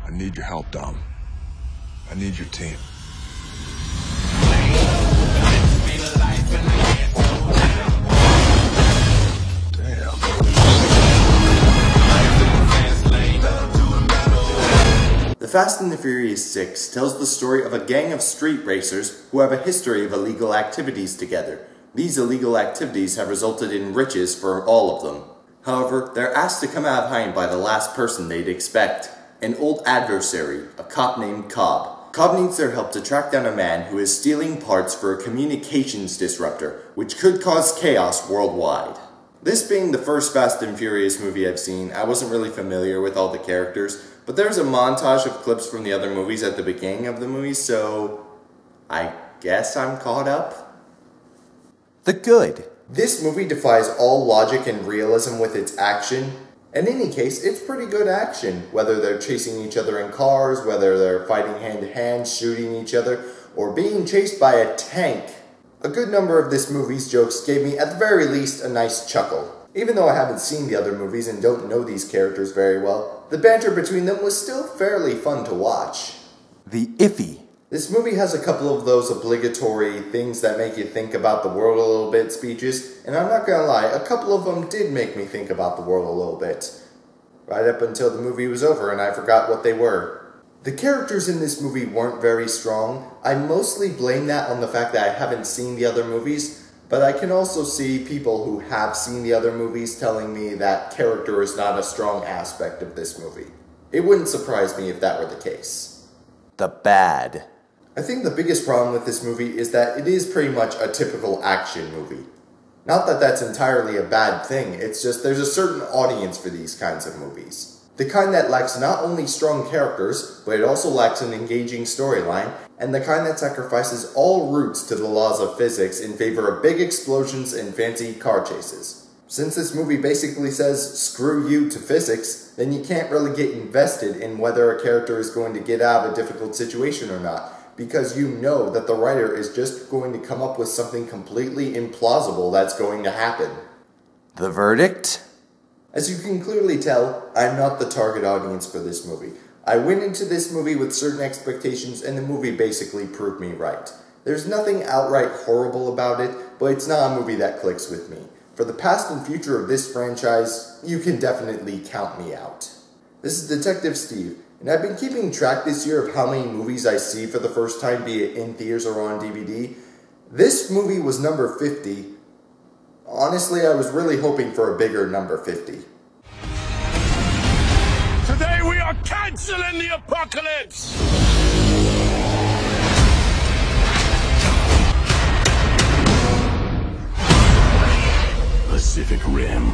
I need your help, Dom. I need your team. Damn. The Fast and the Furious 6 tells the story of a gang of street racers who have a history of illegal activities together. These illegal activities have resulted in riches for all of them. However, they're asked to come out of hiding by the last person they'd expect. An old adversary, a cop named Cobb. Cobb needs their help to track down a man who is stealing parts for a communications disruptor, which could cause chaos worldwide. This being the first Fast and Furious movie I've seen, I wasn't really familiar with all the characters, but there's a montage of clips from the other movies at the beginning of the movie, so I guess I'm caught up. The good. This movie defies all logic and realism with its action. In any case, it's pretty good action, whether they're chasing each other in cars, whether they're fighting hand-to-hand, shooting each other, or being chased by a tank. A good number of this movie's jokes gave me, at the very least, a nice chuckle. Even though I haven't seen the other movies and don't know these characters very well, the banter between them was still fairly fun to watch. The iffy. This movie has a couple of those obligatory things that make you think about the world a little bit speeches, and I'm not gonna lie, a couple of them did make me think about the world a little bit. Right up until the movie was over and I forgot what they were. The characters in this movie weren't very strong. I mostly blame that on the fact that I haven't seen the other movies, but I can also see people who have seen the other movies telling me that character is not a strong aspect of this movie. It wouldn't surprise me if that were the case. The bad. I think the biggest problem with this movie is that it is pretty much a typical action movie. Not that that's entirely a bad thing, it's just there's a certain audience for these kinds of movies. The kind that lacks not only strong characters, but it also lacks an engaging storyline, and the kind that sacrifices all roots to the laws of physics in favor of big explosions and fancy car chases. Since this movie basically says, screw you to physics, then you can't really get invested in whether a character is going to get out of a difficult situation or not, because you know that the writer is just going to come up with something completely implausible that's going to happen. The verdict? As you can clearly tell, I'm not the target audience for this movie. I went into this movie with certain expectations and the movie basically proved me right. There's nothing outright horrible about it, but it's not a movie that clicks with me. For the past and future of this franchise, you can definitely count me out. This is Detective Steve, and I've been keeping track this year of how many movies I see for the first time, be it in theaters or on DVD. This movie was number 50. Honestly, I was really hoping for a bigger number 50. Today we are canceling the apocalypse! Pacific Rim.